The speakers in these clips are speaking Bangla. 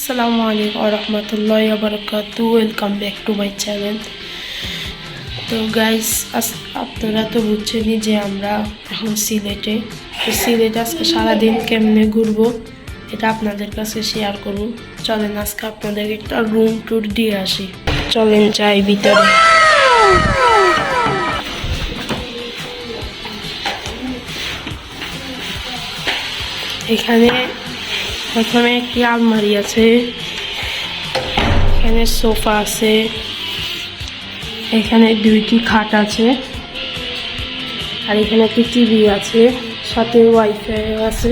আসসালামু আলাইকুম ওয়া রাহমাতুল্লাহি ওয়া বারাকাতুহু। Welcome back to my channel. তো গাইস, আপনারা তো বুঝছেনই যে আমরা এখন সিলেটে। তো সিলেটে আজকে সারাদিন কেমনে ঘুরবো এটা আপনাদের কাছে শেয়ার করব। চলেন আজকে আপনাদের একটা রুম ট্যুর দিয়ে আসি। চলেন যাই ভিতরে। এখানে প্রথমে একটি আলমারি আছে, এখানে সোফা আছে, এখানে দুইটি খাট আছে, আর এখানে একটি টিভি আছে, সাথে ওয়াইফাই আছে,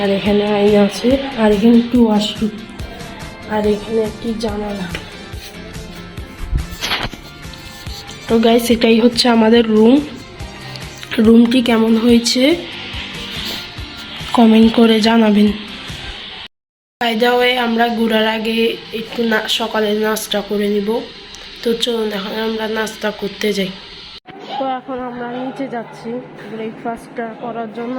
আর এখানে আয়না আছে, আর এখানে একটু ওয়াশরুম, আর এখানে একটি জানালা। তো গাইস, এটাই হচ্ছে আমাদের রুমটি কেমন হয়েছে কমেন্ট করে জানাবেন। বাই দ্য ওয়ে, আমরা ঘোরার আগে একটু সকালে নাস্তা করে নিব। তো চলুন এখন আমরা নাস্তা করতে যাই। তো এখন আমরা নিচে যাচ্ছি ব্রেকফাস্টটা করার জন্য।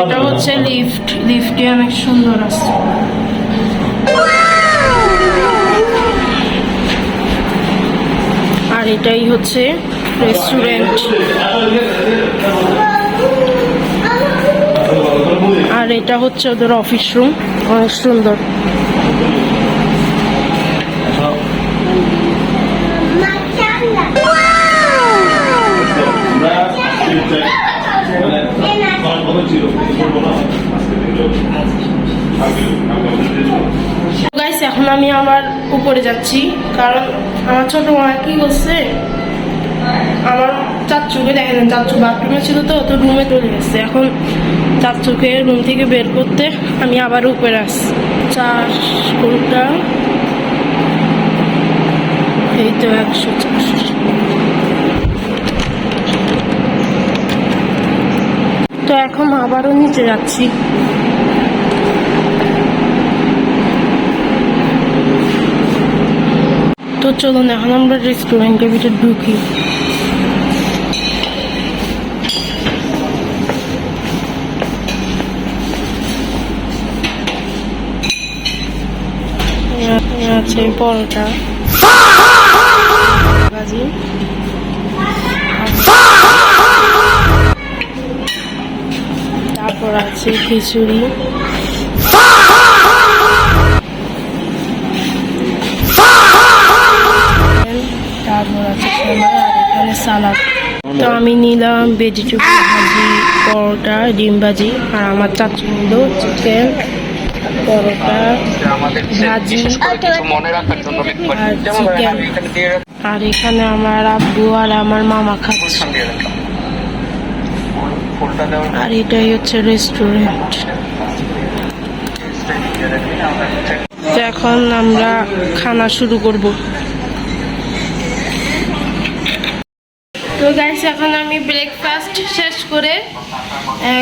এটা হচ্ছে লিফটটি অনেক সুন্দর আছে। আর এটাই হচ্ছে রেস্টুরেন্ট, আর এটা হচ্ছে ওদের অফিস রুম, অনেক সুন্দর। গাইস, এখন আমি আমার উপরে যাচ্ছি, কারণ আমার ছোট মা কি করছে, আমার চাচ্চুকে দেখেন, চাচ্চু বাথরুমে ছিল, তো রুমে চলে গেছে। এখন চাচ্চুকে রুম থেকে বের করতে আমি আবার উপরে আসছি। 4 ঘন্টা, এই তো 104। তো এখন আবারও নিচে যাচ্ছি। তো চলুন এখন আমরা রেস্টুরেন্টের ভিতরে ঢুকি। আছে পরোটা, ভাজি, তারপর আছে খিচুড়ি, তারপর আছে সালাদ, আর এখানে সালাদ। তো আমি নিলাম ভেজিটেবল ভাজি, পরোটা, ডিম ভাজি, আর আমার চাচু নিল চিকেন, পরোটা, ভাজি আর চিকেন। আর এখানে আমার আব্বু আর আমার মামা খাচ্ছে। আর এটাই হচ্ছে রেস্টুরেন্ট। এখন আমরা খানা শুরু করব। তো গাইস, এখন আমি ব্রেকফাস্ট শেষ করে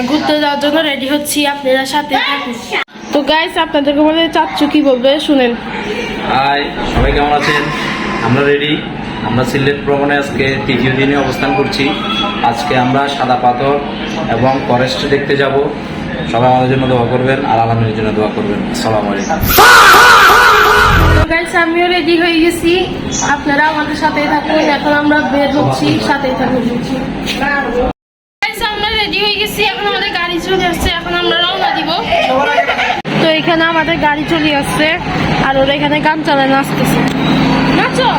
ঘুরতে যাওয়ার জন্য রেডি হচ্ছি। আপনারা সাথে থাকুন। তো গাইস, আপনাদেরকে বলে চাচ্চু কি বলবে শুনেন। হাই, সবাই কেমন আছেন? আমরা রেডি। আমরা সিলেট ভ্রমণে আজকে 3য় দিনে অবস্থান করছি। আজকে আমরা সাদা পাথর এবং ফরেস্ট দেখতে যাব। সবাই আমাদের জন্য দোয়া করবেন, আর আলমের জন্য দোয়া করবেন। আসসালামু আলাইকুম। তো গাইস, আমিও রেডি হয়ে গেছি, আপনারা আমাদের সাথেই থাকুন। এখন আমরা বের হচ্ছি, সাথেই থাকুন। গাইস, আমরা রেডি হয়ে গেছি, এখন আমাদের গাড়ি চলে আসছে, এখন আমরা রওনা দিব। তো এখানে আমাদের গাড়ি চলে আসছে, আর ওরা এখানে গান চালায় নাচতেছে। নাচো।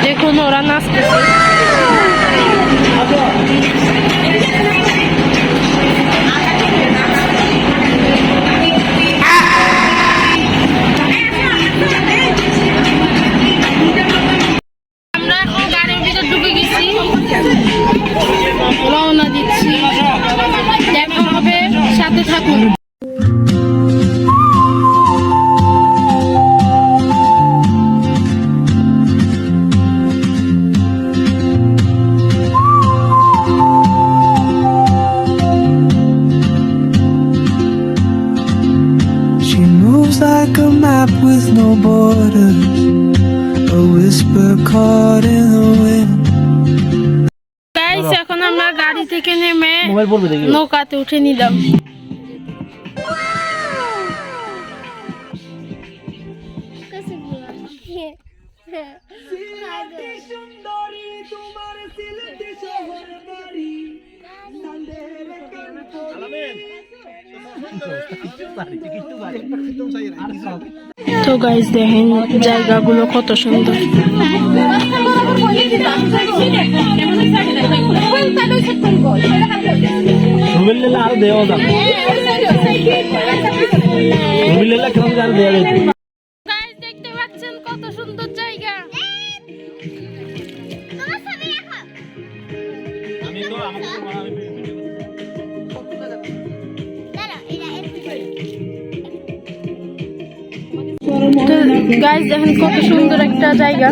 দেখুন ওরা নাচতেছে। আমরা এখন গাড়ির ভিতর ঢুকে গেছি, রওনা দিচ্ছি। দেখা হবে, সাথে থাকুন। whisper caught in the wind. Guys এখন আমরা গাড়ি থেকে নেমে নৌকাতে উঠে নিলাম। তো গাইস দেখেন জায়গাগুলো কত সুন্দর। আরো দেওয়া যাবে গাইস দেখতে পাচ্ছেন কত সুন্দর জায়গা। গাইস দেখেন কত সুন্দর একটা জায়গা।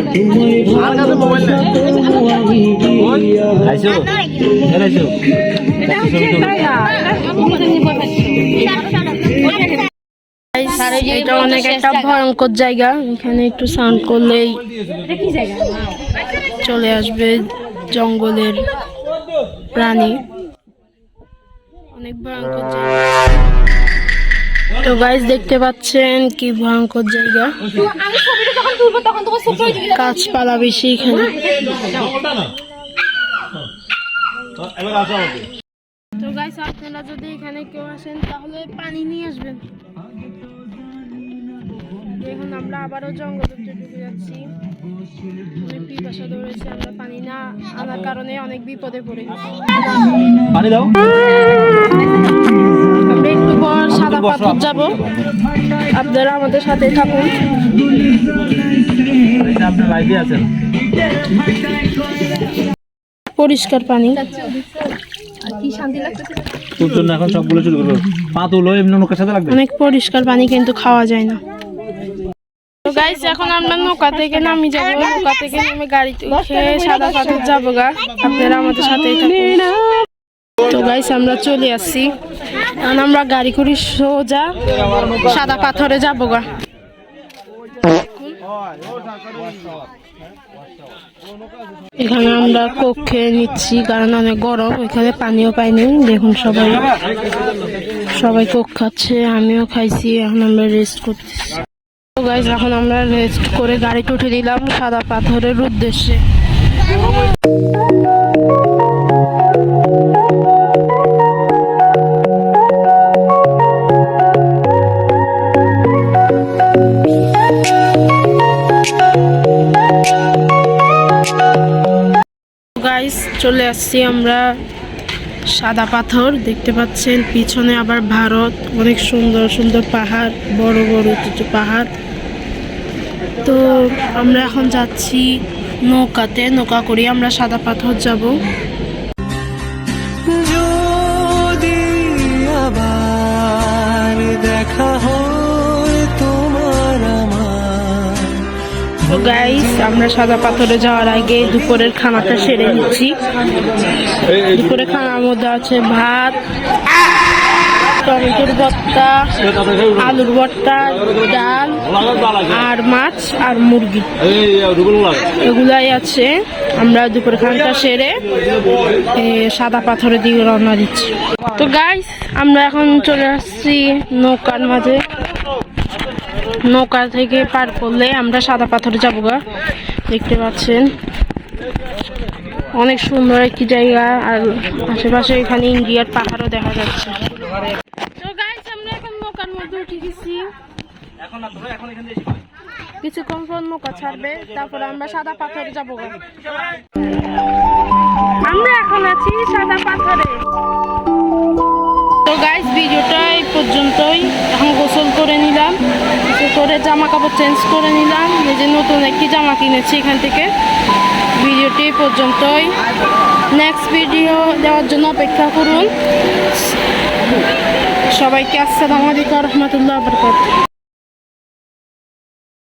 এটা অনেক একটা ভয়ঙ্কর জায়গা, এখানে একটু স্নান করলেই চলে আসবে জঙ্গলের প্রাণী, অনেক ভয়ঙ্কর জায়গা। তো গাইস দেখতে পাচ্ছেন কি ভয়ঙ্কর জায়গা, গাছপালা বেশি এখানে। তো গাইস আপনারা যদি এখানে কেউ আসেন তাহলে পানি নিয়ে আসবেন। দেখুন আমরা আবারও জঙ্গলের ভিতরে ঢুকে যাচ্ছি, অনেক পিপাসা ধরেছে, আমরা পানি না আনার কারণে অনেক বিপদে পড়ে গেছি। পানি দাও। আমরা একটু পর সাদা পাথর যাব, আপনারা আমাদের সাথে থাকুন। আপনি লাইভে আছেন। পরিষ্কার পানি, তোর জন্য এখন সবগুলো চুরি করবো। পা তুলো এমনি নৌকার সাথে লাগবে। অনেক পরিষ্কার পানি কিন্তু খাওয়া যায় না। তো গাইস এখন আমরা নৌকা থেকে নামি যাব, নৌকা থেকে নেমে গাড়িতে উঠে সাদা পাথর যাবো গা, আপনারা আমাদের সাথেই থাকুন। তো গাইস আমরা চলে আসছি, এখন আমরা গাড়ি করে সোজা সাদা পাথরে যাবো গা। এখানে আমরা কোক খেয়ে নিচ্ছি কারণ অনেক গরম, এখানে পানিও পাইনি। দেখুন সবাই কোক খাচ্ছে, আমিও খাইছি। এখন আমরা রেস্ট করতেছি। তো গাইস এখন আমরা রেস্ট করে গাড়িতে উঠে দিলাম সাদা পাথরের উদ্দেশ্যে। গাইস চলে আসছি আমরা সাদা পাথর, দেখতে পাচ্ছেন পিছনে আবার ভারত, অনেক সুন্দর সুন্দর পাহাড়, বড় বড় উঁচু পাহাড়। তো আমরা এখন যাচ্ছি নৌকাতে, নৌকা করে আমরা সাদা পাথর যাব। যদি আবার দেখা হয় তোমার আমার। তো গাইস আমরা সাদা পাথরে যাওয়ার আগে দুপুরের খানাটা সেরে নিচ্ছি। দুপুরের খানার মধ্যে আছে ভাত, টমেটোর ভর্তা, আলুর ভর্তা, ডাল আর মাছ আর মুরগি, এগুলাই আছে। আমরা দুপুরে খানাটা সেরে সাদা পাথরের দিকে রওনা দিচ্ছি। তো গাইস আমরা এখন চলে আসছি নৌকার মাঝে, নৌকা থেকে পার করলে আমরা সাদা পাথরে যাবো গা। দেখতে পাচ্ছেন অনেক সুন্দর একটি জায়গা, আর আশেপাশে এখানে ইন্ডিয়ার পাহাড়ও দেখা যাচ্ছে। তো গাইস আমরা এখন নৌকার মধ্যে উঠে গেছি, কিছুক্ষণ পর নৌকা ছাড়বে, তারপরে আমরা সাদা পাথরে যাবো গা। আমরা এখন আছি সাদা পাথরে। তো গাইস ভিডিওটা এই পর্যন্তই। এখন গোসল করে নিলাম, গোসল করে জামা কাপড় চেঞ্জ করে নিলাম, এই যে নতুন একটি জামা কিনেছি এখান থেকে। ভিডিওটি এই পর্যন্তই, নেক্সট ভিডিও দেওয়ার জন্য অপেক্ষা করুন। সবাইকে আসসালামু আলাইকুম ওয়া রাহমাতুল্লাহি ওয়া বারাকাতুহু।